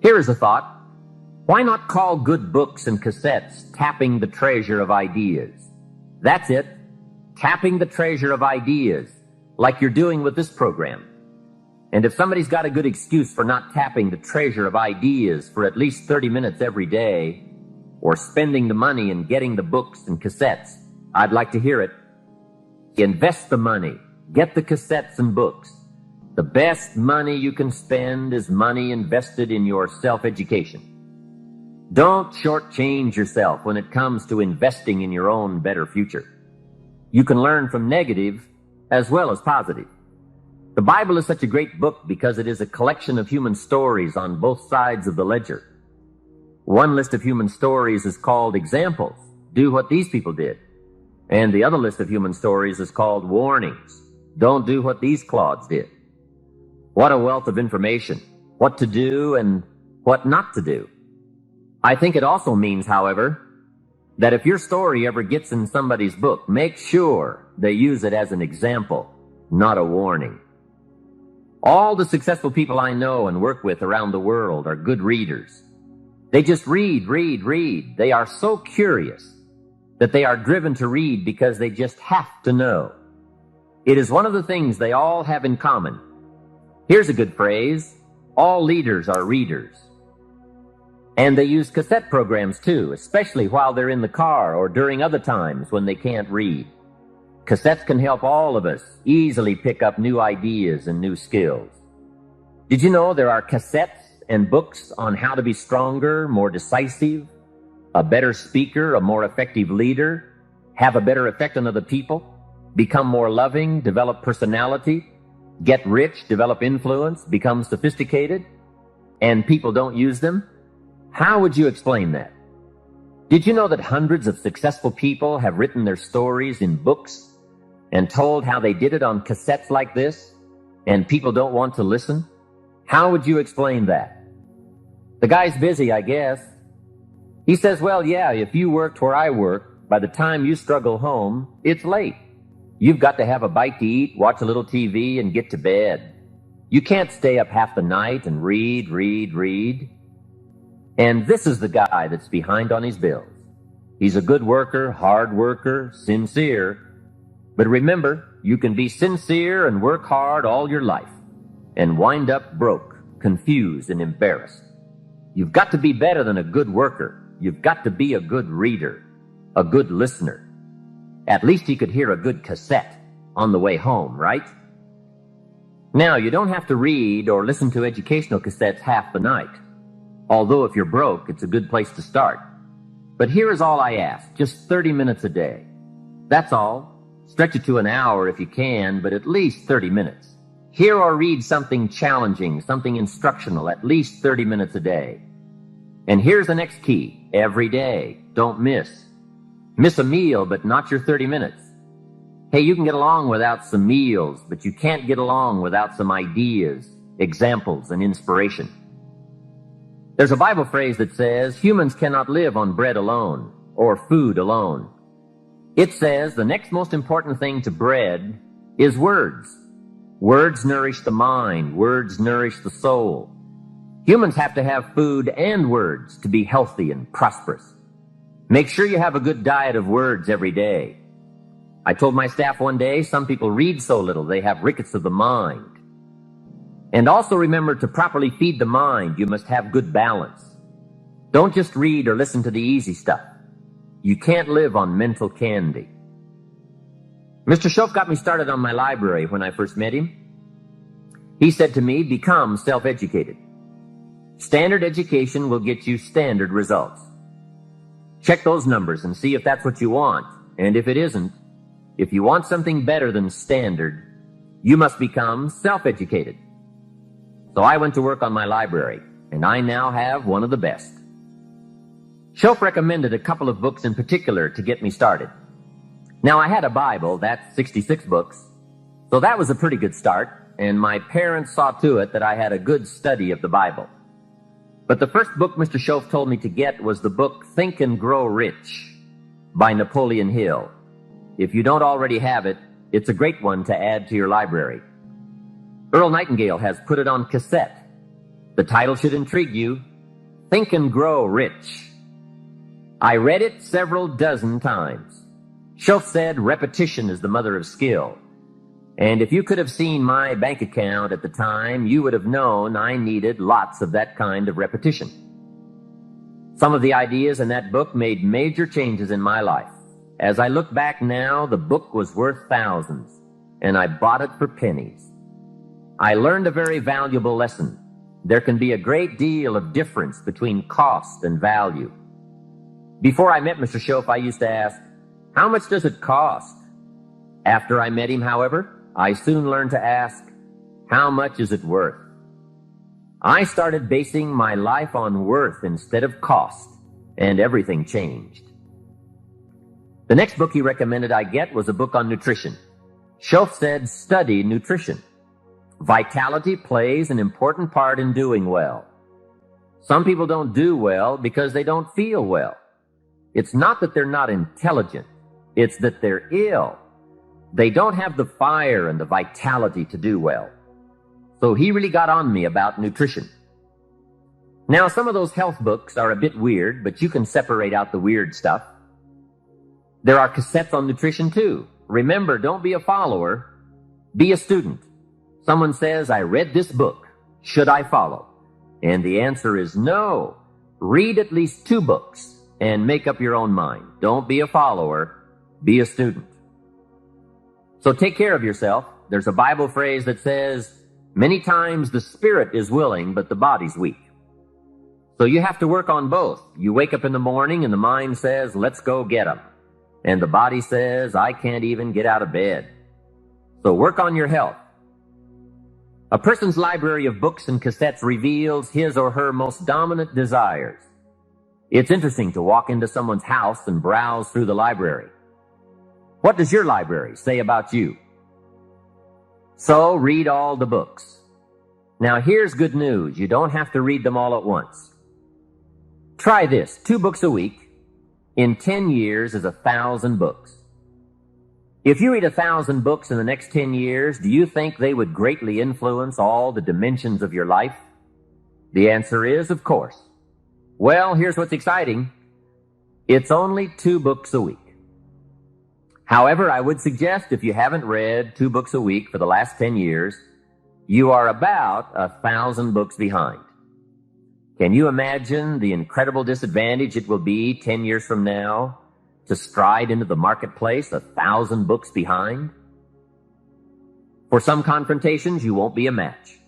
Here is a thought. Why not call good books and cassettes tapping the treasure of ideas? That's it. Tapping the treasure of ideas, like you're doing with this program. And if somebody's got a good excuse for not tapping the treasure of ideas for at least 30 minutes every day, or spending the money and getting the books and cassettes, I'd like to hear it. Invest the money. Get the cassettes and books. The best money you can spend is money invested in your self-education. Don't shortchange yourself when it comes to investing in your own better future. You can learn from negative as well as positive. The Bible is such a great book because it is a collection of human stories on both sides of the ledger. One list of human stories is called examples. Do what these people did. And the other list of human stories is called warnings. Don't do what these clods did. What a wealth of information. What to do and what not to do. I think it also means, however, that if your story ever gets in somebody's book, make sure they use it as an example, not a warning. All the successful people I know and work with around the world are good readers. They just read. They are so curious that they are driven to read because they just have to know. It is one of the things they all have in common. Here's a good phrase. All leaders are readers. And they use cassette programs too, especially while they're in the car or during other times when they can't read. Cassettes can help all of us easily pick up new ideas and new skills. Did you know there are cassettes and books on how to be stronger, more decisive, a better speaker, a more effective leader, have a better effect on other people, become more loving, develop personality, get rich, develop influence, become sophisticated, and people don't use them? How would you explain that? Did you know that hundreds of successful people have written their stories in books and told how they did it on cassettes like this, and people don't want to listen? How would you explain that? The guy's busy, I guess. He says, well, yeah, if you worked where I work, by the time you struggle home, it's late. You've got to have a bite to eat, watch a little TV, and get to bed. You can't stay up half the night and read. And this is the guy that's behind on his bills. He's a good worker, hard worker, sincere. But remember, you can be sincere and work hard all your life and wind up broke, confused, and embarrassed. You've got to be better than a good worker. You've got to be a good reader, a good listener. At least he could hear a good cassette on the way home, right? Now, you don't have to read or listen to educational cassettes half the night. Although if you're broke, it's a good place to start. But here is all I ask, just 30 minutes a day. That's all. Stretch it to an hour if you can, but at least 30 minutes. Hear or read something challenging, something instructional, at least 30 minutes a day. And here's the next key. Every day. Don't miss. Miss a meal, but not your 30 minutes. Hey, you can get along without some meals, but you can't get along without some ideas, examples, and inspiration. There's a Bible phrase that says, humans cannot live on bread alone or food alone. It says the next most important thing to bread is words. Words nourish the mind. Words nourish the soul. Humans have to have food and words to be healthy and prosperous. Make sure you have a good diet of words every day. I told my staff one day, some people read so little they have rickets of the mind. And also remember to properly feed the mind, you must have good balance. Don't just read or listen to the easy stuff. You can't live on mental candy. Mr. Shoaff got me started on my library when I first met him. He said to me, become self-educated. Standard education will get you standard results. Check those numbers and see if that's what you want. And if it isn't, if you want something better than standard, you must become self-educated. So I went to work on my library, and I now have one of the best. Shoaff recommended a couple of books in particular to get me started. Now, I had a Bible, that's 66 books, so that was a pretty good start, and my parents saw to it that I had a good study of the Bible. But the first book Mr. Shoaff told me to get was the book Think and Grow Rich by Napoleon Hill. If you don't already have it, it's a great one to add to your library. Earl Nightingale has put it on cassette. The title should intrigue you. Think and Grow Rich. I read it several dozen times. Schultz said repetition is the mother of skill. And if you could have seen my bank account at the time, you would have known I needed lots of that kind of repetition. Some of the ideas in that book made major changes in my life. As I look back now, the book was worth thousands, and I bought it for pennies. I learned a very valuable lesson. There can be a great deal of difference between cost and value. Before I met Mr. Schoaf, I used to ask, how much does it cost? After I met him, however, I soon learned to ask, how much is it worth? I started basing my life on worth instead of cost, and everything changed. The next book he recommended I get was a book on nutrition. Schoaf said, study nutrition. Vitality plays an important part in doing well. Some people don't do well because they don't feel well. It's not that they're not intelligent. It's that they're ill. They don't have the fire and the vitality to do well. So he really got on me about nutrition. Now, some of those health books are a bit weird, but you can separate out the weird stuff. There are cassettes on nutrition too. Remember, don't be a follower, be a student. Someone says, I read this book. Should I follow? And the answer is no. Read at least 2 books and make up your own mind. Don't be a follower, be a student. So take care of yourself. There's a Bible phrase that says, many times the spirit is willing, but the body's weak. So you have to work on both. You wake up in the morning and the mind says, let's go get 'em. And the body says, I can't even get out of bed. So work on your health. A person's library of books and cassettes reveals his or her most dominant desires. It's interesting to walk into someone's house and browse through the library. What does your library say about you? So read all the books. Now here's good news. You don't have to read them all at once. Try this. 2 books a week. In 10 years is 1,000 books. If you read 1,000 books in the next 10 years, do you think they would greatly influence all the dimensions of your life? The answer is, of course. Well, here's what's exciting. It's only 2 books a week. However, I would suggest if you haven't read 2 books a week for the last 10 years, you are about 1,000 books behind. Can you imagine the incredible disadvantage it will be 10 years from now to stride into the marketplace 1,000 books behind? For some confrontations, you won't be a match.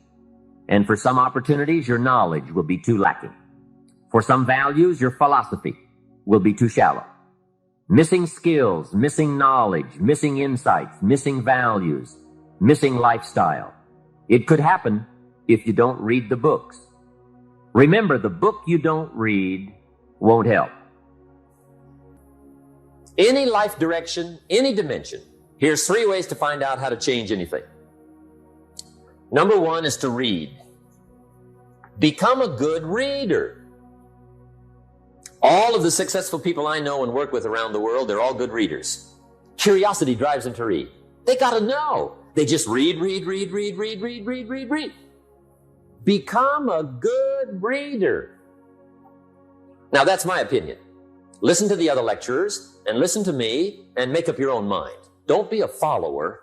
And for some opportunities, your knowledge will be too lacking. For some values, your philosophy will be too shallow. Missing skills, missing knowledge, missing insights, missing values, missing lifestyle. It could happen if you don't read the books. Remember, the book you don't read won't help. Any life direction, any dimension. Here's 3 ways to find out how to change anything. Number 1 is to read. Become a good reader. All of the successful people I know and work with around the world, they're all good readers. Curiosity drives them to read. They got to know. They just read. Become a good reader. Now, that's my opinion. Listen to the other lecturers and listen to me and make up your own mind. Don't be a follower.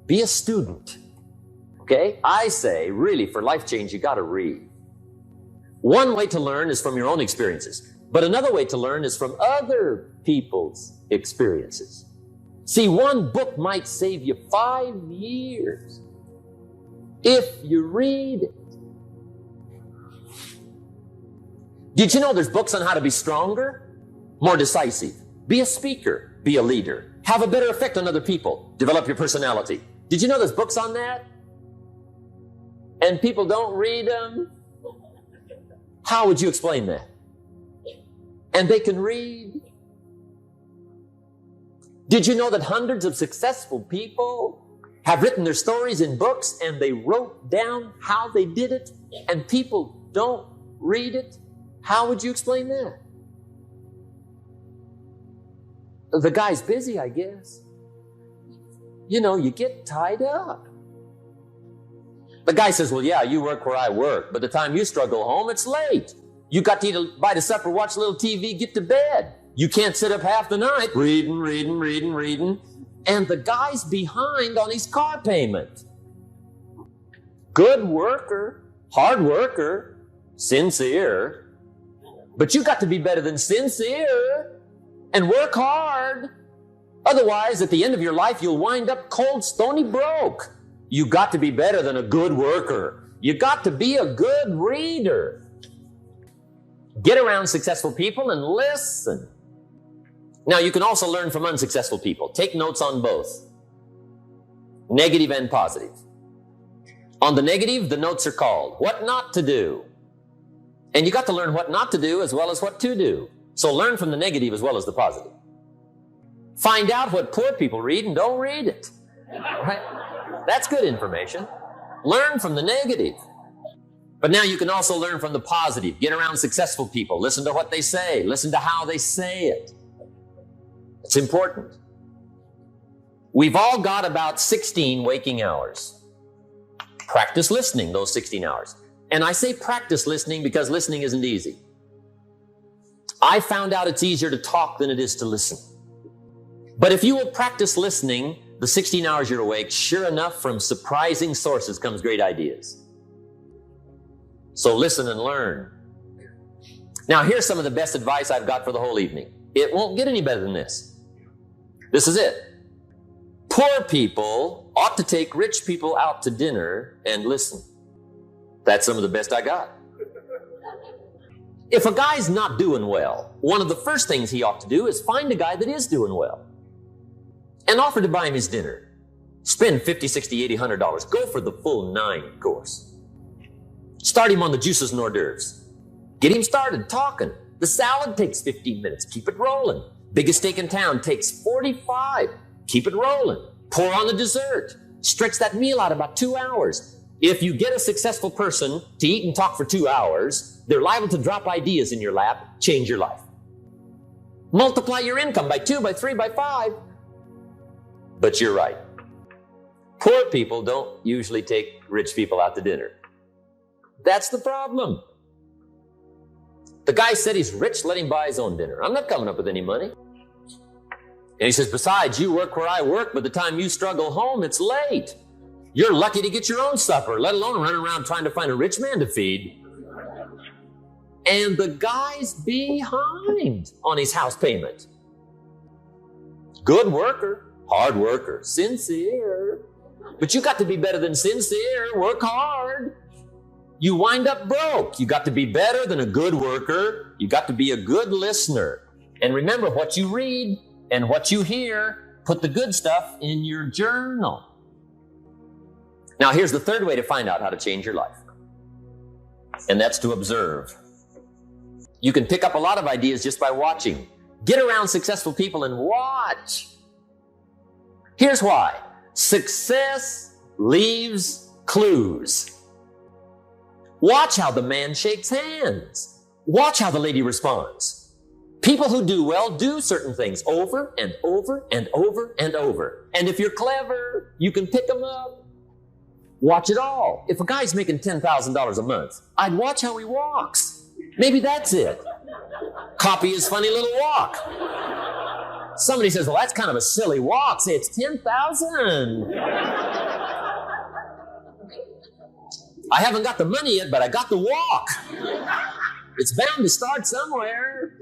Be a student. Okay? I say, really, for life change, you got to read. One way to learn is from your own experiences. But another way to learn is from other people's experiences. See, one book might save you 5 years if you read it. Did you know there's books on how to be stronger, more decisive? Be a speaker, be a leader, have a better effect on other people, develop your personality. Did you know there's books on that? And people don't read them? How would you explain that? And they can read. Did you know that hundreds of successful people have written their stories in books and they wrote down how they did it and people don't read it? How would you explain that? The guy's busy, I guess. You know, you get tied up. The guy says, well, yeah, you work where I work, but the time you struggle home, it's late. You got to eat a bite of supper, watch a little TV, get to bed. You can't sit up half the night reading. And the guy's behind on his car payment. Good worker, hard worker, sincere. But you got to be better than sincere and work hard. Otherwise, at the end of your life, you'll wind up cold, stony broke. You got to be better than a good worker. You got to be a good reader. Get around successful people and listen. Now, you can also learn from unsuccessful people. Take notes on both, negative and positive. On the negative, the notes are called What Not to Do. And you got to learn what not to do as well as what to do. So learn from the negative as well as the positive. Find out what poor people read and don't read it. Right? That's good information. Learn from the negative. But now you can also learn from the positive. Get around successful people. Listen to what they say. Listen to how they say it. It's important. We've all got about 16 waking hours. Practice listening those 16 hours. And I say practice listening because listening isn't easy. I found out it's easier to talk than it is to listen. But if you will practice listening the 16 hours you're awake, sure enough, from surprising sources comes great ideas. So listen and learn. Now, here's some of the best advice I've got for the whole evening. It won't get any better than this. This is it. Poor people ought to take rich people out to dinner and listen. That's some of the best I got. If a guy's not doing well, one of the first things he ought to do is find a guy that is doing well and offer to buy him his dinner. Spend $50, $60, $80, $100. Go for the full 9 course. Start him on the juices and hors d'oeuvres. Get him started talking. The salad takes 15 minutes. Keep it rolling. Biggest steak in town takes 45. Keep it rolling. Pour on the dessert. Stretch that meal out about 2 hours. If you get a successful person to eat and talk for 2 hours, they're liable to drop ideas in your lap, change your life. Multiply your income by 2, by 3, by 5. But you're right. Poor people don't usually take rich people out to dinner. That's the problem. The guy said he's rich, let him buy his own dinner. I'm not coming up with any money. And he says, besides, you work where I work. By the time you struggle home, it's late. You're lucky to get your own supper, let alone run around trying to find a rich man to feed. And the guy's behind on his house payment. Good worker, hard worker, sincere. But you got to be better than sincere. Work hard. You wind up broke. You got to be better than a good worker. You got to be a good listener. And remember, what you read and what you hear, put the good stuff in your journal. Now, here's the third way to find out how to change your life. And that's to observe. You can pick up a lot of ideas just by watching. Get around successful people and watch. Here's why. Success leaves clues. Watch how the man shakes hands. Watch how the lady responds. People who do well do certain things over and over and over and over. And if you're clever, you can pick them up. Watch it all. If a guy's making $10,000 a month, I'd watch how he walks. Maybe that's it. Copy his funny little walk. Somebody says, well, that's kind of a silly walk. Say, it's 10,000. I haven't got the money yet, but I got the walk. It's bound to start somewhere.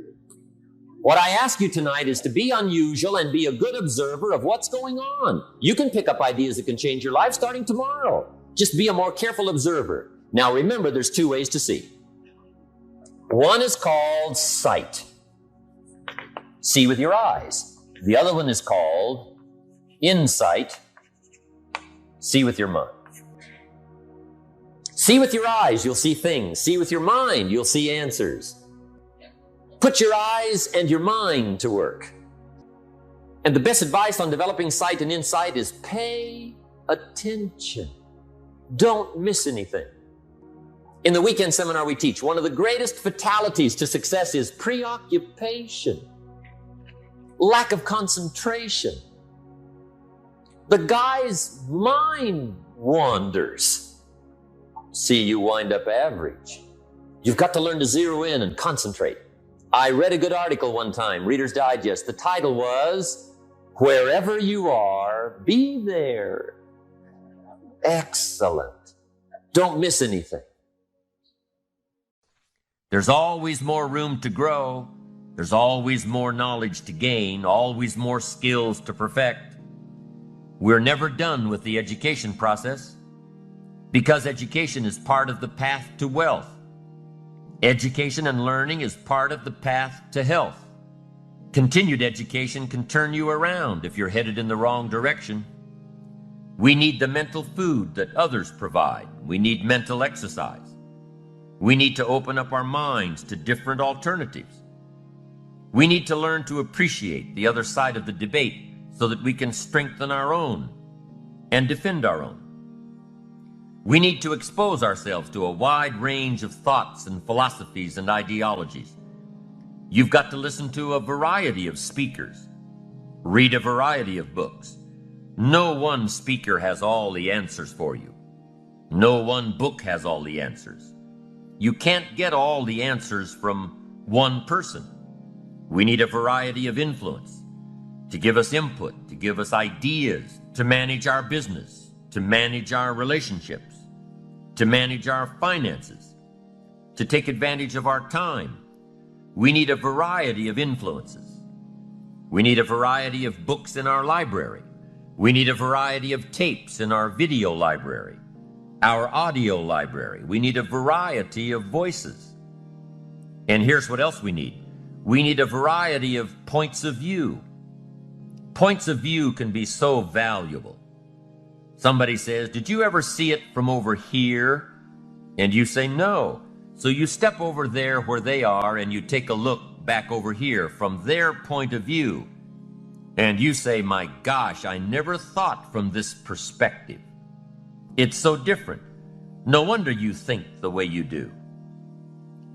What I ask you tonight is to be unusual and be a good observer of what's going on. You can pick up ideas that can change your life starting tomorrow. Just be a more careful observer. Now remember, there's 2 ways to see. One is called sight. See with your eyes. The other one is called insight. See with your mind. See with your eyes, you'll see things. See with your mind, you'll see answers. Put your eyes and your mind to work. And the best advice on developing sight and insight is pay attention. Don't miss anything. In the weekend seminar we teach, one of the greatest fatalities to success is preoccupation, lack of concentration. The guy's mind wanders. See, you wind up average. You've got to learn to zero in and concentrate. I read a good article one time, Reader's Digest. The title was, "Wherever You Are, Be There." Excellent. Don't miss anything. There's always more room to grow. There's always more knowledge to gain, always more skills to perfect. We're never done with the education process because education is part of the path to wealth. Education and learning is part of the path to health. Continued education can turn you around if you're headed in the wrong direction. We need the mental food that others provide. We need mental exercise. We need to open up our minds to different alternatives. We need to learn to appreciate the other side of the debate so that we can strengthen our own and defend our own. We need to expose ourselves to a wide range of thoughts and philosophies and ideologies. You've got to listen to a variety of speakers, read a variety of books. No one speaker has all the answers for you. No one book has all the answers. You can't get all the answers from one person. We need a variety of influence to give us input, to give us ideas, to manage our business, to manage our relationships, to manage our finances, to take advantage of our time. We need a variety of influences. We need a variety of books in our library. We need a variety of tapes in our video library, our audio library. We need a variety of voices. And here's what else we need. We need a variety of points of view. Points of view can be so valuable. Somebody says, "Did you ever see it from over here?" And you say, "No." So you step over there where they are and you take a look back over here from their point of view. And you say, "My gosh, I never thought from this perspective. It's so different. No wonder you think the way you do."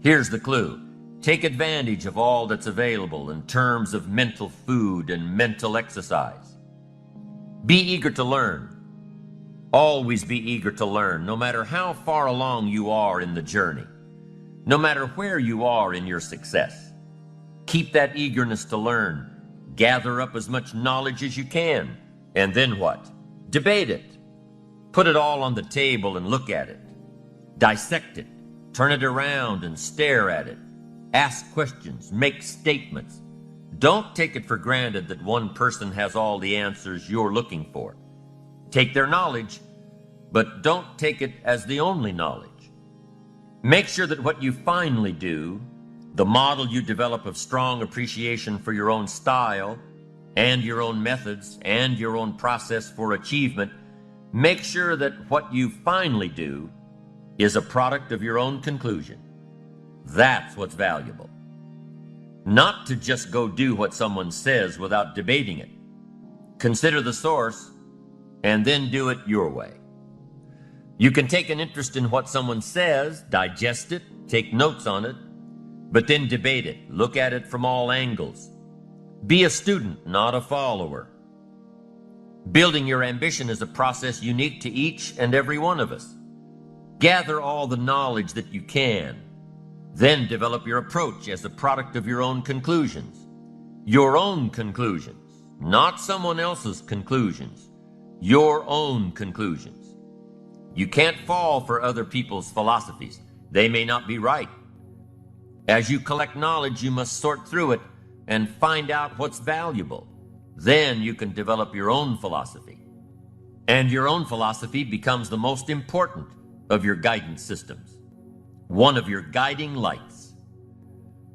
Here's the clue. Take advantage of all that's available in terms of mental food and mental exercise. Be eager to learn. Always be eager to learn, no matter how far along you are in the journey, no matter where you are in your success. Keep that eagerness to learn. Gather up as much knowledge as you can. And then what? Debate it. Put it all on the table and look at it. Dissect it. Turn it around and stare at it. Ask questions. Make statements. Don't take it for granted that one person has all the answers you're looking for. Take their knowledge, but don't take it as the only knowledge. Make sure that what you finally do, the model you develop of strong appreciation for your own style and your own methods and your own process for achievement, make sure that what you finally do is a product of your own conclusion. That's what's valuable. Not to just go do what someone says without debating it. Consider the source and then do it your way. You can take an interest in what someone says, digest it, take notes on it, but then debate it. Look at it from all angles. Be a student, not a follower. Building your ambition is a process unique to each and every one of us. Gather all the knowledge that you can. Then develop your approach as a product of your own conclusions. Your own conclusions, not someone else's conclusions. Your own conclusions. You can't fall for other people's philosophies. They may not be right. As you collect knowledge, you must sort through it and find out what's valuable. Then you can develop your own philosophy. And your own philosophy becomes the most important of your guidance systems, one of your guiding lights.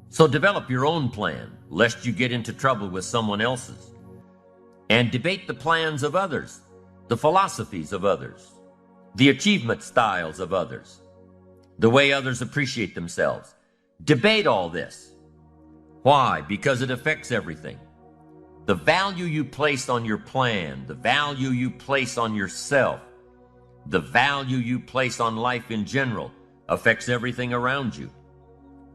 So develop your own plan, lest you get into trouble with someone else's. And debate the plans of others, the philosophies of others, the achievement styles of others, the way others appreciate themselves. Debate all this. Why? Because it affects everything. The value you place on your plan, the value you place on yourself, the value you place on life in general affects everything around you.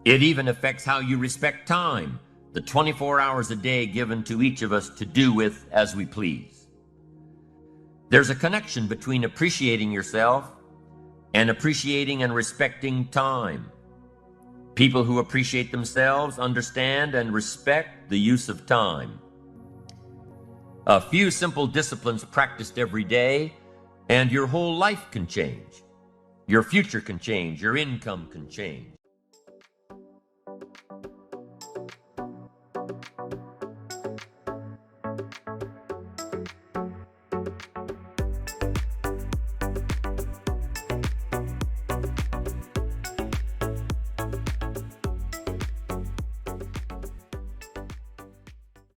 It even affects how you respect time, the 24 hours a day given to each of us to do with as we please. There's a connection between appreciating yourself and appreciating and respecting time. People who appreciate themselves understand and respect the use of time. A few simple disciplines practiced every day, and your whole life can change. Your future can change. Your income can change.